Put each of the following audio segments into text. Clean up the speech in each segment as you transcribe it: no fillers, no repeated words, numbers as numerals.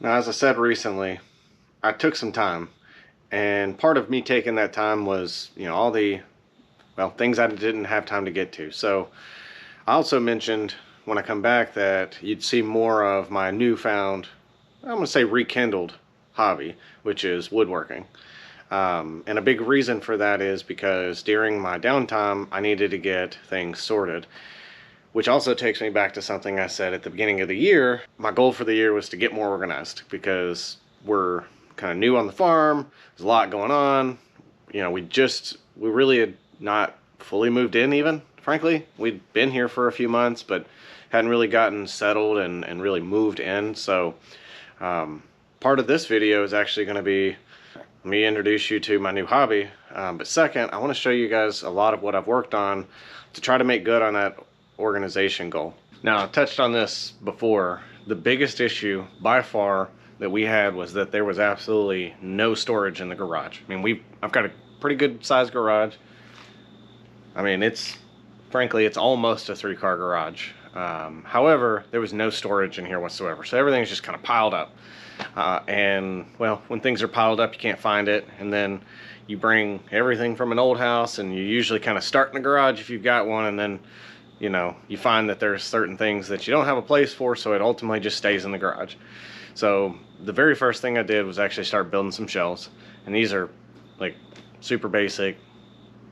Now, as I said recently, I took some time, and part of me taking that time was, all the, things I didn't have time to get to. So I also mentioned when I come back that you'd see more of my newfound, I'm going to say rekindled hobby, which is woodworking. And a big reason for that is because during my downtime, I needed to get things sorted, which also takes me back to something I said at the beginning of the year. My goal for the year was to get more organized because we're kind of new on the farm. There's a lot going on. We really had not fully moved in even, frankly. We'd been here for a few months, but hadn't really gotten settled and really moved in. So part of this video is actually going to be me introduce you to my new hobby. But second, I want to show you guys a lot of what I've worked on to try to make good on that organization goal. Now, I touched on this before. The biggest issue by far that we had was that there was absolutely no storage in the garage. I mean, I've got a pretty good sized garage. I mean, frankly, it's almost a 3-car garage. However, there was no storage in here whatsoever. So everything's just kind of piled up. And well, when things are piled up, you can't find it. And then you bring everything from an old house, and you usually kind of start in the garage if you've got one, and then you find that there's certain things that you don't have a place for, so it ultimately just stays in the garage. So the very first thing I did was actually start building some shelves, and these are like super basic.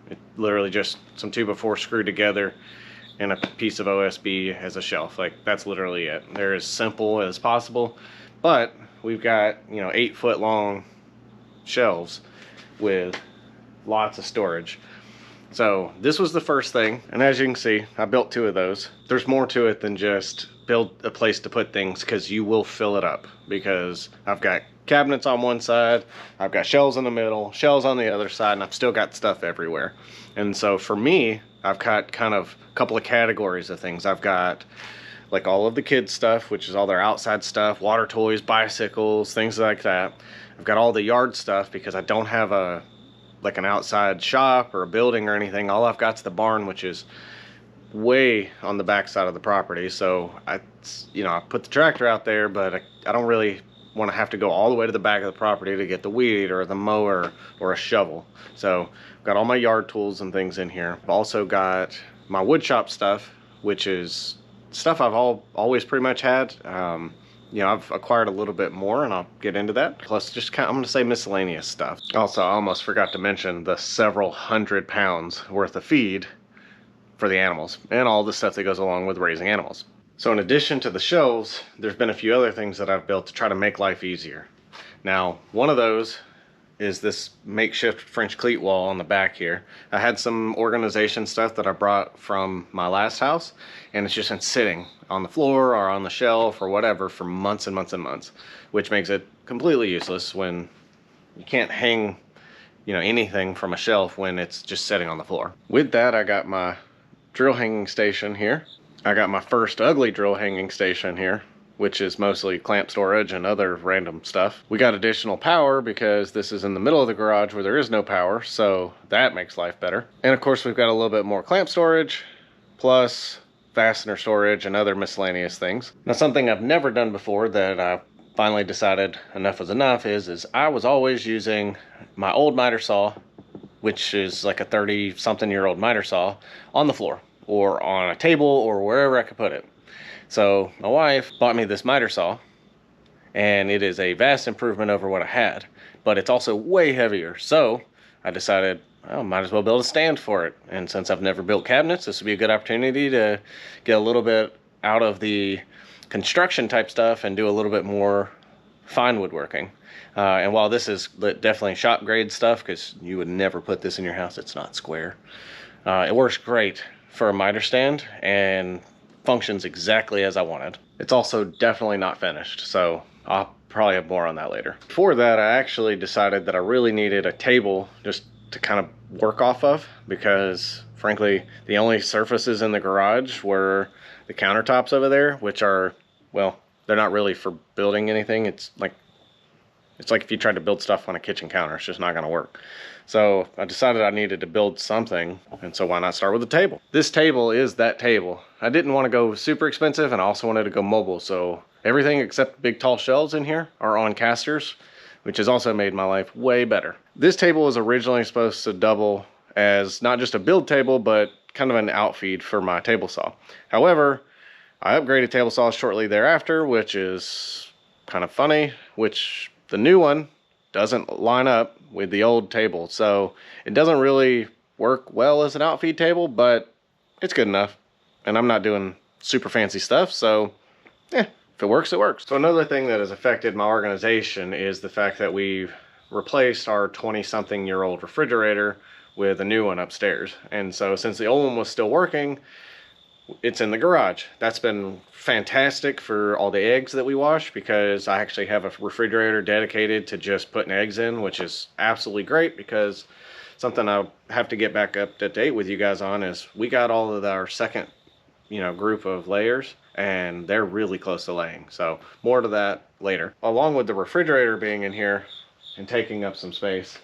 It literally just some 2x4 screwed together and a piece of OSB as a shelf. Like, that's literally it. They're as simple as possible, but we've got 8-foot long shelves with lots of storage. So this was the first thing, and as you can see, I built 2 of those. There's more to it than just build a place to put things, because you will fill it up, because I've got cabinets on one side, I've got shelves in the middle, shelves on the other side, and I've still got stuff everywhere. And so for me, I've got kind of a couple of categories of things. I've got like all of the kids stuff, which is all their outside stuff, water toys, bicycles, things like that. I've got all the yard stuff because I don't have an outside shop or a building or anything. All I've got's the barn, which is way on the back side of the property. So I put the tractor out there, but I don't really want to have to go all the way to the back of the property to get the weed or the mower or a shovel. So I've got all my yard tools and things in here. I've also got my wood shop stuff, which is stuff I've always pretty much had. I've acquired a little bit more, and I'll get into that. Plus, just I'm going to say miscellaneous stuff. Also, I almost forgot to mention the several hundred pounds worth of feed for the animals and all the stuff that goes along with raising animals. So in addition to the shelves, there's been a few other things that I've built to try to make life easier. Now, one of those is this makeshift French cleat wall on the back here. I had some organization stuff that I brought from my last house, and it's just been sitting on the floor or on the shelf or whatever for months and months and months, which makes it completely useless when you can't hang anything from a shelf when it's just sitting on the floor. With that, I got my drill hanging station here. I got my first ugly drill hanging station here, which is mostly clamp storage and other random stuff. We got additional power because this is in the middle of the garage where there is no power, so that makes life better. And of course, we've got a little bit more clamp storage, plus fastener storage and other miscellaneous things. Now, something I've never done before that I finally decided enough was enough is I was always using my old miter saw, which is like a 30-something-year-old miter saw, on the floor or on a table or wherever I could put it. So my wife bought me this miter saw, and it is a vast improvement over what I had, but it's also way heavier. So I decided, well, might as well build a stand for it. And since I've never built cabinets, this would be a good opportunity to get a little bit out of the construction type stuff and do a little bit more fine woodworking. And while this is definitely shop grade stuff, because you would never put this in your house, it's not square. It works great for a miter stand and functions exactly as I wanted. It's also definitely not finished, so I'll probably have more on that later. Before that, I actually decided that I really needed a table just to kind of work off of, because frankly, the only surfaces in the garage were the countertops over there, which are, well, they're not really for building anything. It's like if you tried to build stuff on a kitchen counter, it's just not gonna work. So I decided I needed to build something, and so why not start with a table? This table is that table. I didn't want to go super expensive, and I also wanted to go mobile, so Everything except the big tall shelves in here are on casters, which has also made my life way better. This table was originally supposed to double as not just a build table, but kind of an outfeed for my table saw. However, I upgraded table saws shortly thereafter, which is kind of funny, which the new one doesn't line up with the old table. So it doesn't really work well as an outfeed table, but it's good enough. And I'm not doing super fancy stuff, so yeah, if it works, it works. So another thing that has affected my organization is the fact that we've replaced our 20-something-year-old refrigerator with a new one upstairs. And so since the old one was still working, it's in the garage. That's been fantastic for all the eggs that we wash, because I actually have a refrigerator dedicated to just putting eggs in, which is absolutely great, because something I have to get back up to date with you guys on is we got all of our second, group of layers, and they're really close to laying. So more to that later. Along with the refrigerator being in here and taking up some space,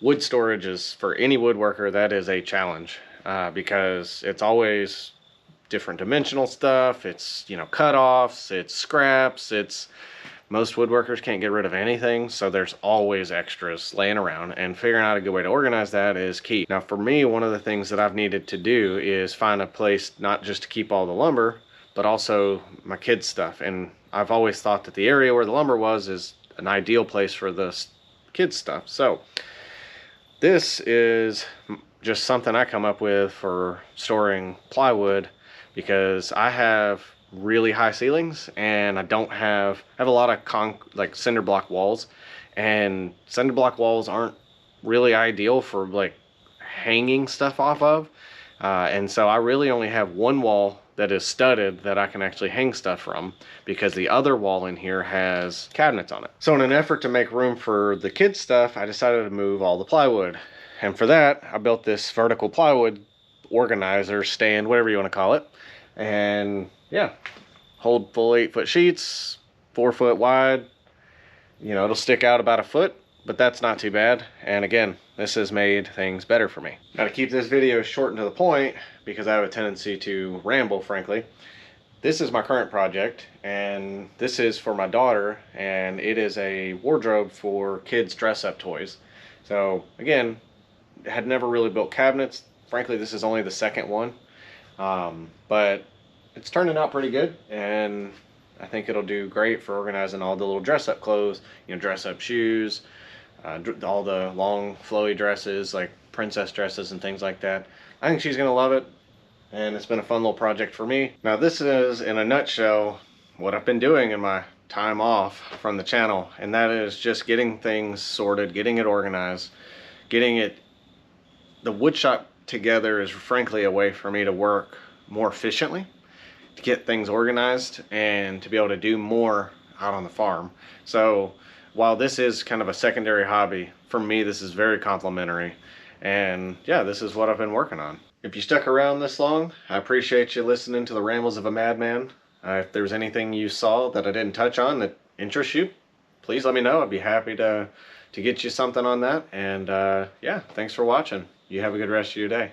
wood storage is, for any woodworker, that is a challenge, because it's always different dimensional stuff. It's, cutoffs, it's scraps, most woodworkers can't get rid of anything, so there's always extras laying around, and figuring out a good way to organize that is key. Now for me, one of the things that I've needed to do is find a place not just to keep all the lumber, but also my kids' stuff. And I've always thought that the area where the lumber was is an ideal place for the kids' stuff. So this is just something I come up with for storing plywood, because I have really high ceilings, and I have a lot of cinder block walls, and cinder block walls aren't really ideal for like hanging stuff off of, and so I really only have one wall that is studded that I can actually hang stuff from, because the other wall in here has cabinets on it. So in an effort to make room for the kids stuff, I decided to move all the plywood, and for that I built this vertical plywood organizer stand, whatever you want to call it. And yeah, hold full 8-foot sheets, 4 foot wide. It'll stick out about 1 foot, but that's not too bad. And again, this has made things better for me. Now to keep this video short and to the point, because I have a tendency to ramble, frankly, this is my current project, and this is for my daughter, and it is a wardrobe for kids dress-up toys. So again, had never really built cabinets. Frankly, this is only the second one. But it's turning out pretty good, and I think it'll do great for organizing all the little dress-up clothes, dress-up shoes, all the long flowy dresses like princess dresses and things like that. I think she's gonna love it, and it's been a fun little project for me. Now this is, in a nutshell, what I've been doing in my time off from the channel, and that is just getting things sorted, getting it organized, the woodshop together is frankly a way for me to work more efficiently, to get things organized, and to be able to do more out on the farm. So while this is kind of a secondary hobby, for me this is very complimentary, and yeah, this is what I've been working on. If you stuck around this long, I appreciate you listening to the rambles of a madman. If there's anything you saw that I didn't touch on that interests you, please let me know. I'd be happy to get you something on that. And yeah, thanks for watching. You have a good rest of your day.